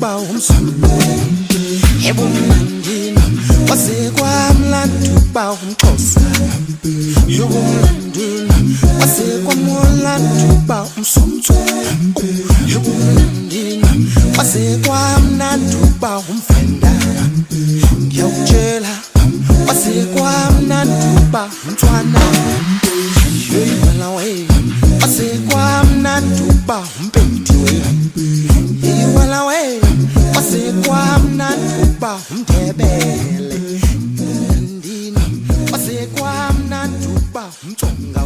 uba umZulu ebumnandini wasekwamlanda uba umXhosa ebumnandini wasekwamlanda uba umSotho ebumnandini wasekwamlanda uba umVenda ngiyakutshela wasekwamlanda uba umTswana Malawi wasekwamlanda uba umPedi Malawi wasekwamlanda uba umNdebele Mnandini wasekwamlanda uba umTsonga